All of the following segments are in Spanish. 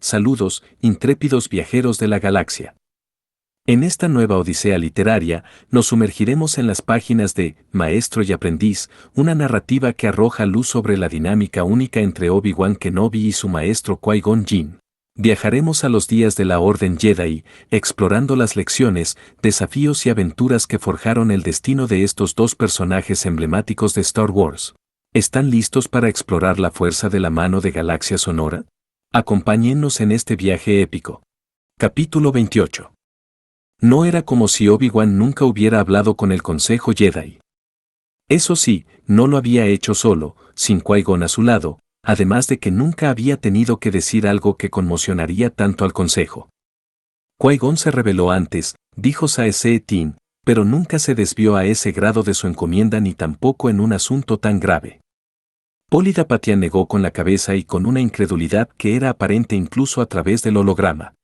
saludos, intrépidos viajeros de la galaxia. En esta nueva odisea literaria, nos sumergiremos en las páginas de Maestro y Aprendiz, una narrativa que arroja luz sobre la dinámica única entre Obi-Wan Kenobi y su maestro Qui-Gon Jinn. Viajaremos a los días de la Orden Jedi, explorando las lecciones, desafíos y aventuras que forjaron el destino de estos dos personajes emblemáticos de Star Wars. ¿Están listos para explorar la fuerza de la mano de Galaxia Sonora? Acompáñennos en este viaje épico. Capítulo 28. No era como si Obi-Wan nunca hubiera hablado con el Consejo Jedi. Eso sí, no lo había hecho solo, sin Qui-Gon a su lado, además de que nunca había tenido que decir algo que conmocionaría tanto al Consejo. Qui-Gon se rebeló antes, dijo Sae-Tin, pero nunca se desvió a ese grado de su encomienda ni tampoco en un asunto tan grave. Pólida Patia negó con la cabeza y con una incredulidad que era aparente incluso a través del holograma.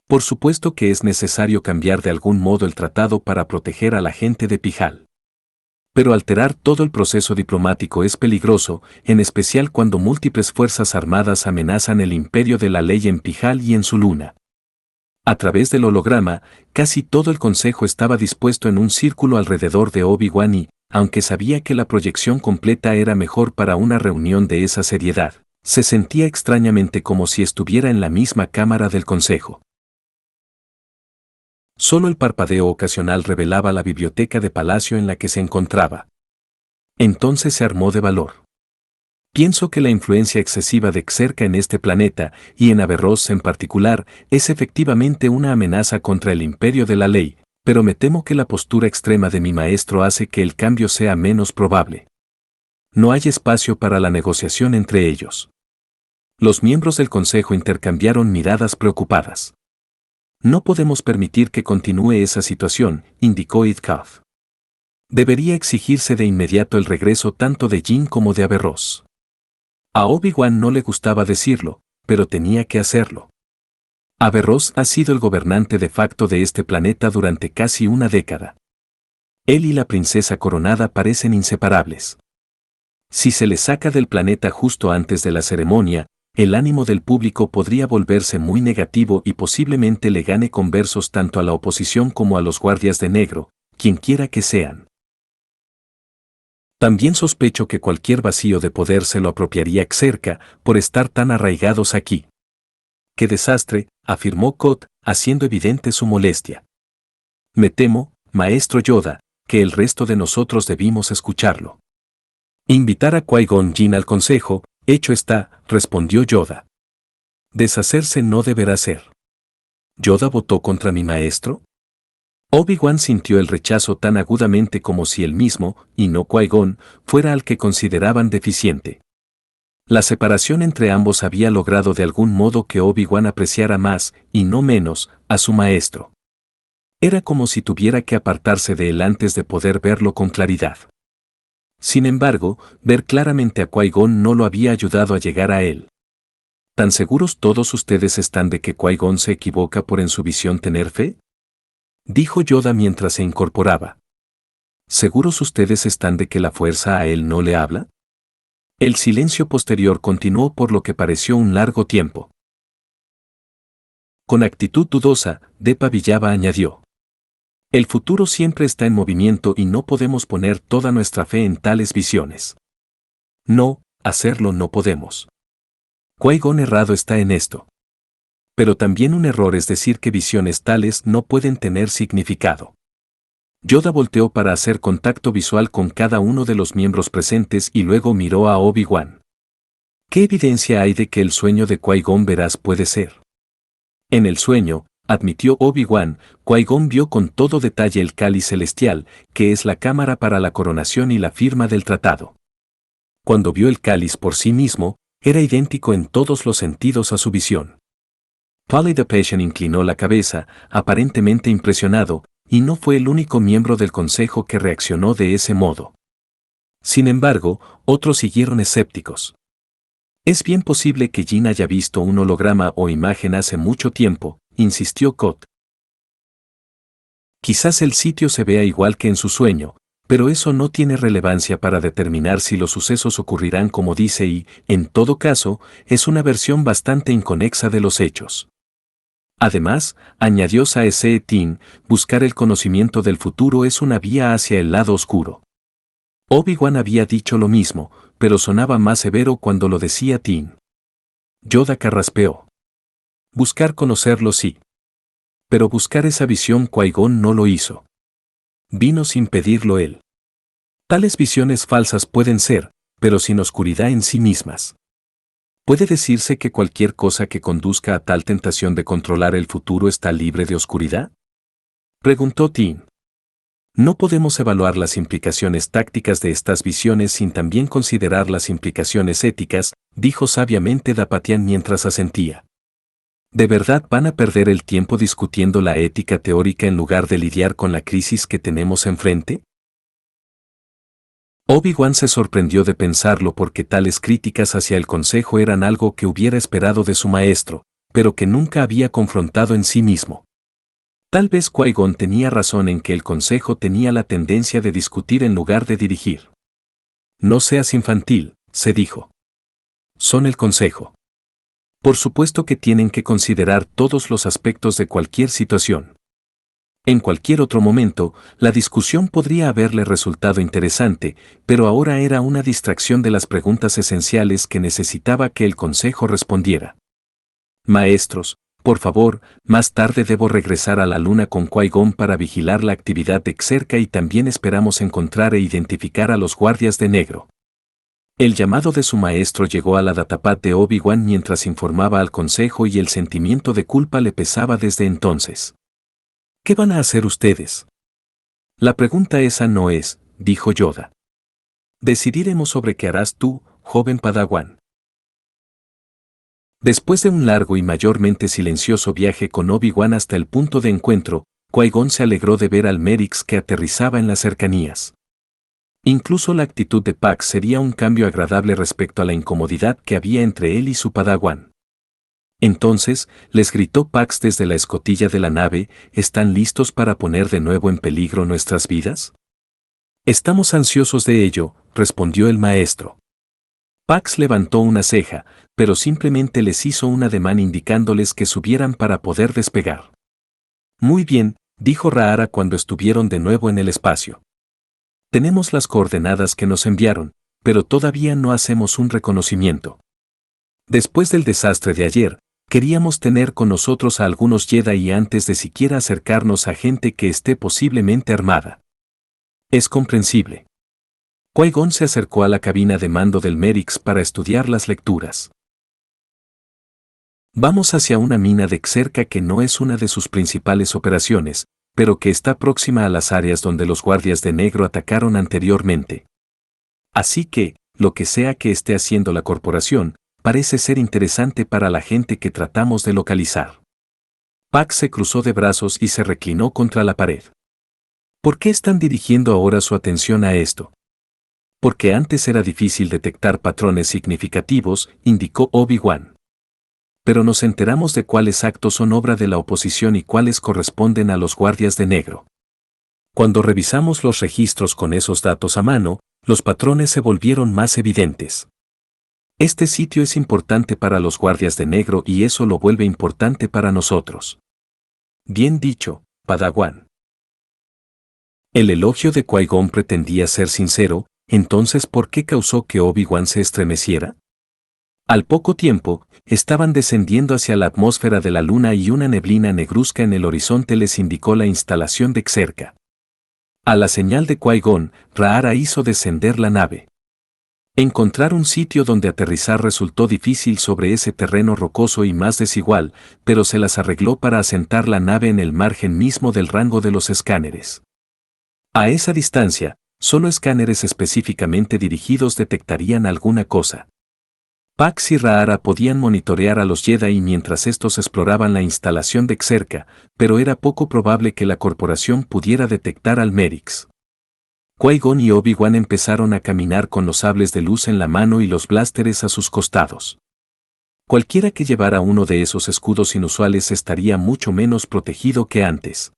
Por supuesto que es necesario cambiar de algún modo el tratado para proteger a la gente de Pijal. Pero alterar todo el proceso diplomático es peligroso, en especial cuando múltiples fuerzas armadas amenazan el imperio de la ley en Pijal y en su luna. A través del holograma, casi todo el consejo estaba dispuesto en un círculo alrededor de Obi-Wan y, aunque sabía que la proyección completa era mejor para una reunión de esa seriedad, se sentía extrañamente como si estuviera en la misma cámara del consejo. Solo el parpadeo ocasional revelaba la biblioteca de palacio en la que se encontraba. Entonces se armó de valor. Pienso que la influencia excesiva de Xerca en este planeta, y en Averross en particular, es efectivamente una amenaza contra el imperio de la ley, pero me temo que la postura extrema de mi maestro hace que el cambio sea menos probable. No hay espacio para la negociación entre ellos. Los miembros del consejo intercambiaron miradas preocupadas. No podemos permitir que continúe esa situación, indicó Idkaf. Debería exigirse de inmediato el regreso tanto de Jin como de Averross. A Obi-Wan no le gustaba decirlo, pero tenía que hacerlo. Averross ha sido el gobernante de facto de este planeta durante casi una década. Él y la princesa coronada parecen inseparables. Si se le saca del planeta justo antes de la ceremonia, el ánimo del público podría volverse muy negativo y posiblemente le gane conversos tanto a la oposición como a los guardias de negro, quienquiera que sean. También sospecho que cualquier vacío de poder se lo apropiaría Xerca por estar tan arraigados aquí. ¡Qué desastre!, afirmó Kot, haciendo evidente su molestia. Me temo, maestro Yoda, que el resto de nosotros debimos escucharlo. Invitar a Qui-Gon Jinn al consejo, hecho está, respondió Yoda. Deshacerse no deberá ser. ¿Yoda votó contra mi maestro? Obi-Wan sintió el rechazo tan agudamente como si él mismo, y no Qui-Gon, fuera al que consideraban deficiente. La separación entre ambos había logrado de algún modo que Obi-Wan apreciara más, y no menos, a su maestro. Era como si tuviera que apartarse de él antes de poder verlo con claridad. Sin embargo, ver claramente a Qui-Gon no lo había ayudado a llegar a él. ¿Tan seguros todos ustedes están de que Qui-Gon se equivoca por en su visión tener fe? Dijo Yoda mientras se incorporaba. ¿Seguros ustedes están de que la fuerza a él no le habla? El silencio posterior continuó por lo que pareció un largo tiempo. Con actitud dudosa, Depa Villaba añadió. El futuro siempre está en movimiento y no podemos poner toda nuestra fe en tales visiones. No, hacerlo no podemos. Qui-Gon errado está en esto. Pero también un error es decir que visiones tales no pueden tener significado. Yoda volteó para hacer contacto visual con cada uno de los miembros presentes y luego miró a Obi-Wan. ¿Qué evidencia hay de que el sueño de Qui-Gon veraz puede ser? En el sueño, admitió Obi-Wan, Qui-Gon vio con todo detalle el cáliz celestial, que es la cámara para la coronación y la firma del tratado. Cuando vio el cáliz por sí mismo, era idéntico en todos los sentidos a su visión. Pali the Patient inclinó la cabeza, aparentemente impresionado, y no fue el único miembro del consejo que reaccionó de ese modo. Sin embargo, otros siguieron escépticos. Es bien posible que Jin haya visto un holograma o imagen hace mucho tiempo, insistió Kot. Quizás el sitio se vea igual que en su sueño, Pero eso no tiene relevancia para determinar si los sucesos ocurrirán como dice y, en todo caso, es una versión bastante inconexa de los hechos. Además, añadió Sae-Tin, buscar el conocimiento del futuro es una vía hacia el lado oscuro. Obi-Wan había dicho lo mismo, pero sonaba más severo cuando lo decía Tin. Yoda carraspeó. Buscar conocerlo sí. Pero buscar esa visión Qui-Gon no lo hizo. Vino sin pedirlo él. Tales visiones falsas pueden ser, pero sin oscuridad en sí mismas. ¿Puede decirse que cualquier cosa que conduzca a tal tentación de controlar el futuro está libre de oscuridad? Preguntó Tin. No podemos evaluar las implicaciones tácticas de estas visiones sin también considerar las implicaciones éticas, dijo sabiamente Dapatian mientras asentía. ¿De verdad van a perder el tiempo discutiendo la ética teórica en lugar de lidiar con la crisis que tenemos enfrente? Obi-Wan se sorprendió de pensarlo porque tales críticas hacia el consejo eran algo que hubiera esperado de su maestro, pero que nunca había confrontado en sí mismo. Tal vez Qui-Gon tenía razón en que el consejo tenía la tendencia de discutir en lugar de dirigir. No seas infantil, se dijo. Son el consejo. Por supuesto que tienen que considerar todos los aspectos de cualquier situación. En cualquier otro momento, la discusión podría haberle resultado interesante, pero ahora era una distracción de las preguntas esenciales que necesitaba que el consejo respondiera. Maestros, por favor, más tarde debo regresar a la luna con Qui-Gon para vigilar la actividad de cerca y también esperamos encontrar e identificar a los guardias de negro. El llamado de su maestro llegó a la datapad de Obi-Wan mientras informaba al consejo y el sentimiento de culpa le pesaba desde entonces. ¿Qué van a hacer ustedes? La pregunta esa no es, dijo Yoda. Decidiremos sobre qué harás tú, joven Padawan. Después de un largo y mayormente silencioso viaje con Obi-Wan hasta el punto de encuentro, Qui-Gon se alegró de ver al Merix que aterrizaba en las cercanías. Incluso la actitud de Pax sería un cambio agradable respecto a la incomodidad que había entre él y su Padawan. Entonces, les gritó Pax desde la escotilla de la nave, ¿están listos para poner de nuevo en peligro nuestras vidas? Estamos ansiosos de ello, respondió el maestro. Pax levantó una ceja, pero simplemente les hizo un ademán indicándoles que subieran para poder despegar. Muy bien, dijo Ra'ara cuando estuvieron de nuevo en el espacio. Tenemos las coordenadas que nos enviaron, pero todavía no hacemos un reconocimiento. Después del desastre de ayer, queríamos tener con nosotros a algunos Jedi antes de siquiera acercarnos a gente que esté posiblemente armada. Es comprensible. Qui-Gon se acercó a la cabina de mando del Merix para estudiar las lecturas. Vamos hacia una mina de Xerca que no es una de sus principales operaciones, pero que está próxima a las áreas donde los guardias de negro atacaron anteriormente. Así que, lo que sea que esté haciendo la corporación, parece ser interesante para la gente que tratamos de localizar. Pax se cruzó de brazos y se reclinó contra la pared. ¿Por qué están dirigiendo ahora su atención a esto? Porque antes era difícil detectar patrones significativos, indicó Obi-Wan. Pero nos enteramos de cuáles actos son obra de la oposición y cuáles corresponden a los guardias de negro. Cuando revisamos los registros con esos datos a mano, los patrones se volvieron más evidentes. Este sitio es importante para los guardias de negro y eso lo vuelve importante para nosotros. Bien dicho, Padawan. El elogio de Qui-Gon pretendía ser sincero, entonces ¿por qué causó que Obi-Wan se estremeciera? Al poco tiempo, estaban descendiendo hacia la atmósfera de la luna y una neblina negruzca en el horizonte les indicó la instalación de Xerca. A la señal de Qui-Gon, Ra'ara hizo descender la nave. Encontrar un sitio donde aterrizar resultó difícil sobre ese terreno rocoso y más desigual, pero se las arregló para asentar la nave en el margen mismo del rango de los escáneres. A esa distancia, solo escáneres específicamente dirigidos detectarían alguna cosa. Pax y Ra'ara podían monitorear a los Jedi mientras estos exploraban la instalación de Xerca, pero era poco probable que la corporación pudiera detectar al Merix. Qui-Gon y Obi-Wan empezaron a caminar con los sables de luz en la mano y los blásteres a sus costados. Cualquiera que llevara uno de esos escudos inusuales estaría mucho menos protegido que antes.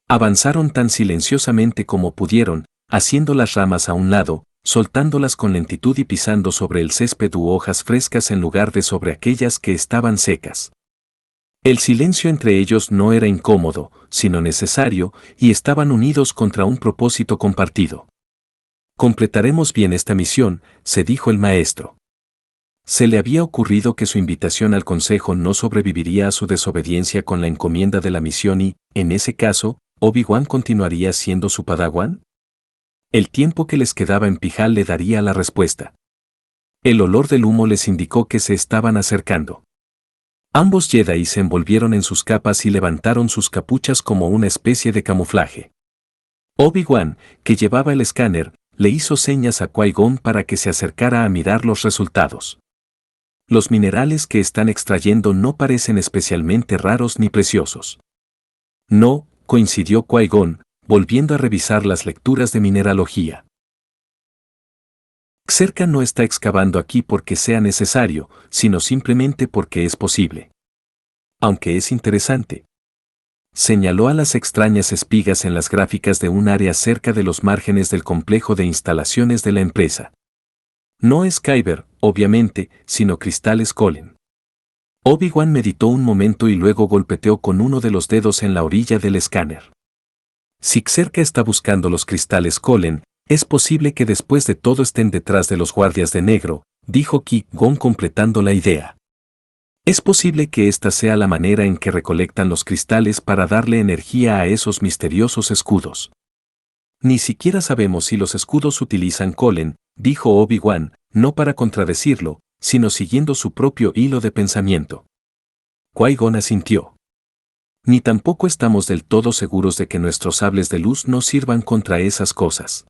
Avanzaron tan silenciosamente como pudieron, haciendo las ramas a un lado, soltándolas con lentitud y pisando sobre el césped u hojas frescas en lugar de sobre aquellas que estaban secas. El silencio entre ellos no era incómodo, sino necesario, y estaban unidos contra un propósito compartido. Completaremos bien esta misión, se dijo el maestro. Se le había ocurrido que su invitación al consejo no sobreviviría a su desobediencia con la encomienda de la misión y, en ese caso, ¿Obi-Wan continuaría siendo su padawan? El tiempo que les quedaba en Pijal le daría la respuesta. El olor del humo les indicó que se estaban acercando. Ambos Jedi se envolvieron en sus capas y levantaron sus capuchas como una especie de camuflaje. Obi-Wan, que llevaba el escáner, le hizo señas a Qui-Gon para que se acercara a mirar los resultados. Los minerales que están extrayendo no parecen especialmente raros ni preciosos. No, coincidió Qui-Gon, volviendo a revisar las lecturas de mineralogía. Cerca no está excavando aquí porque sea necesario, sino simplemente porque es posible. Aunque es interesante. Señaló a las extrañas espigas en las gráficas de un área cerca de los márgenes del complejo de instalaciones de la empresa. No es Kyber, obviamente, sino cristales Colen. Obi-Wan meditó un momento y luego golpeteó con uno de los dedos en la orilla del escáner. Si Cerca está buscando los cristales Colen, es posible que después de todo estén detrás de los guardias de negro, dijo Qui-Gon completando la idea. Es posible que esta sea la manera en que recolectan los cristales para darle energía a esos misteriosos escudos. Ni siquiera sabemos si los escudos utilizan Colen, dijo Obi-Wan, no para contradecirlo, sino siguiendo su propio hilo de pensamiento. Qui-Gon asintió. Ni tampoco estamos del todo seguros de que nuestros sables de luz no sirvan contra esas cosas.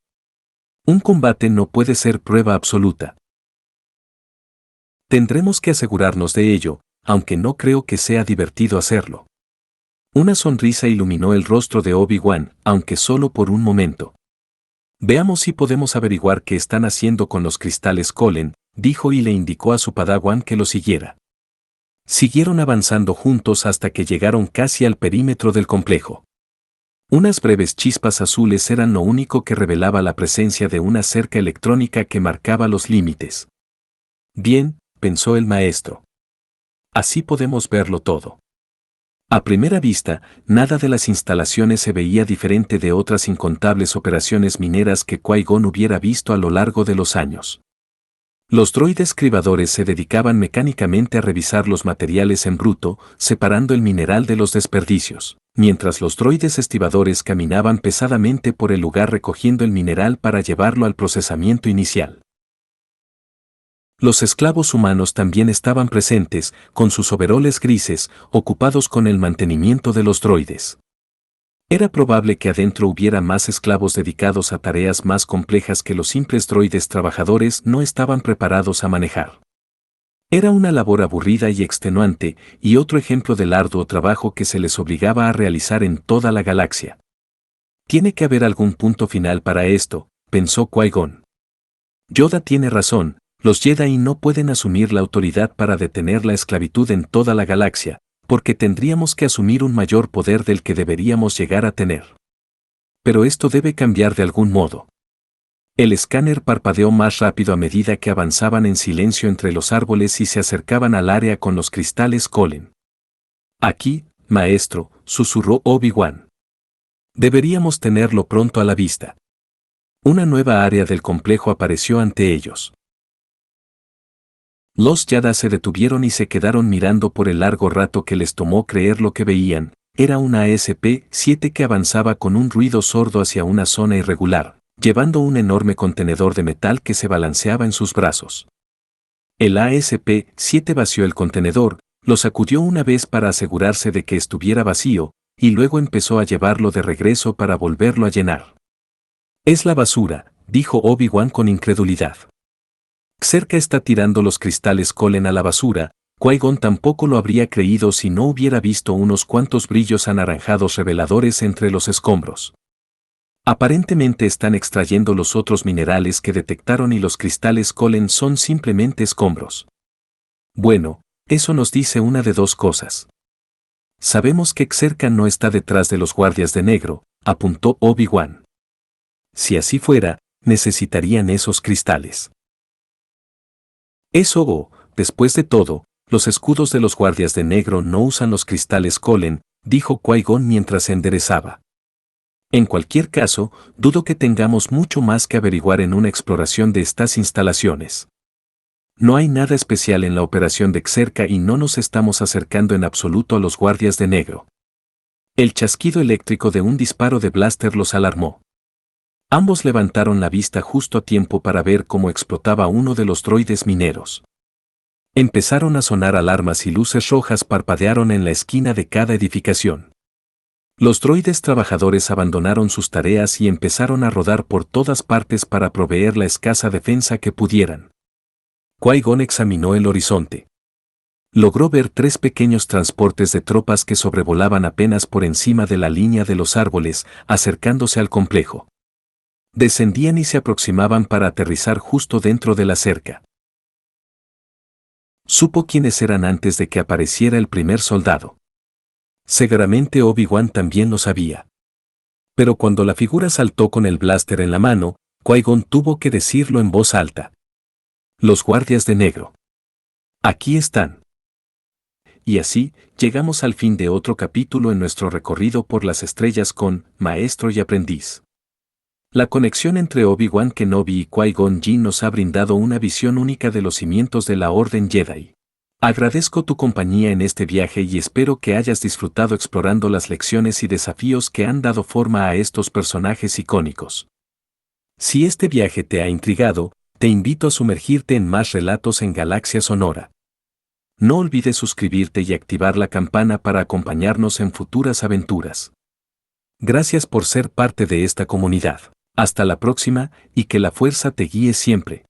Un combate no puede ser prueba absoluta. Tendremos que asegurarnos de ello, aunque no creo que sea divertido hacerlo. Una sonrisa iluminó el rostro de Obi-Wan, aunque solo por un momento. Veamos si podemos averiguar qué están haciendo con los cristales Colen, dijo y le indicó a su padawan que lo siguiera. Siguieron avanzando juntos hasta que llegaron casi al perímetro del complejo. Unas breves chispas azules eran lo único que revelaba la presencia de una cerca electrónica que marcaba los límites. Bien, pensó el maestro. Así podemos verlo todo. A primera vista, nada de las instalaciones se veía diferente de otras incontables operaciones mineras que Qui-Gon hubiera visto a lo largo de los años. Los droides cribadores se dedicaban mecánicamente a revisar los materiales en bruto, separando el mineral de los desperdicios, mientras los droides estibadores caminaban pesadamente por el lugar recogiendo el mineral para llevarlo al procesamiento inicial. Los esclavos humanos también estaban presentes, con sus overoles grises, ocupados con el mantenimiento de los droides. Era probable que adentro hubiera más esclavos dedicados a tareas más complejas que los simples droides trabajadores no estaban preparados a manejar. Era una labor aburrida y extenuante, y otro ejemplo del arduo trabajo que se les obligaba a realizar en toda la galaxia. Tiene que haber algún punto final para esto, pensó Qui-Gon. Yoda tiene razón, los Jedi no pueden asumir la autoridad para detener la esclavitud en toda la galaxia, porque tendríamos que asumir un mayor poder del que deberíamos llegar a tener. Pero esto debe cambiar de algún modo. El escáner parpadeó más rápido a medida que avanzaban en silencio entre los árboles y se acercaban al área con los cristales Colen. Aquí, maestro, susurró Obi-Wan. Deberíamos tenerlo pronto a la vista. Una nueva área del complejo apareció ante ellos. Los Jedi se detuvieron y se quedaron mirando por el largo rato que les tomó creer lo que veían. Era una ASP-7 que avanzaba con un ruido sordo hacia una zona irregular, llevando un enorme contenedor de metal que se balanceaba en sus brazos. El ASP-7 vació el contenedor, lo sacudió una vez para asegurarse de que estuviera vacío, y luego empezó a llevarlo de regreso para volverlo a llenar. Es la basura, dijo Obi-Wan con incredulidad. Cerca está tirando los cristales Colen a la basura. Qui-Gon tampoco lo habría creído si no hubiera visto unos cuantos brillos anaranjados reveladores entre los escombros. Aparentemente están extrayendo los otros minerales que detectaron y los cristales Colen son simplemente escombros. Bueno, eso nos dice una de dos cosas. Sabemos que Exerca no está detrás de los guardias de negro, apuntó Obi-Wan. Si así fuera, necesitarían esos cristales. Eso o, después de todo, los escudos de los guardias de negro no usan los cristales Colen, dijo Qui-Gon mientras se enderezaba. En cualquier caso, dudo que tengamos mucho más que averiguar en una exploración de estas instalaciones. No hay nada especial en la operación de Exerca y no nos estamos acercando en absoluto a los guardias de negro. El chasquido eléctrico de un disparo de blaster los alarmó. Ambos levantaron la vista justo a tiempo para ver cómo explotaba uno de los droides mineros. Empezaron a sonar alarmas y luces rojas parpadearon en la esquina de cada edificación. Los droides trabajadores abandonaron sus tareas y empezaron a rodar por todas partes para proveer la escasa defensa que pudieran. Qui-Gon examinó el horizonte. Logró ver 3 pequeños transportes de tropas que sobrevolaban apenas por encima de la línea de los árboles, acercándose al complejo. Descendían y se aproximaban para aterrizar justo dentro de la cerca. Supo quiénes eran antes de que apareciera el primer soldado. Seguramente Obi-Wan también lo sabía. Pero cuando la figura saltó con el blaster en la mano, Qui-Gon tuvo que decirlo en voz alta. Los guardias de negro. Aquí están. Y así, llegamos al fin de otro capítulo en nuestro recorrido por las estrellas con Maestro y Aprendiz. La conexión entre Obi-Wan Kenobi y Qui-Gon Jinn nos ha brindado una visión única de los cimientos de la Orden Jedi. Agradezco tu compañía en este viaje y espero que hayas disfrutado explorando las lecciones y desafíos que han dado forma a estos personajes icónicos. Si este viaje te ha intrigado, te invito a sumergirte en más relatos en Galaxia Sonora. No olvides suscribirte y activar la campana para acompañarnos en futuras aventuras. Gracias por ser parte de esta comunidad. Hasta la próxima y que la fuerza te guíe siempre.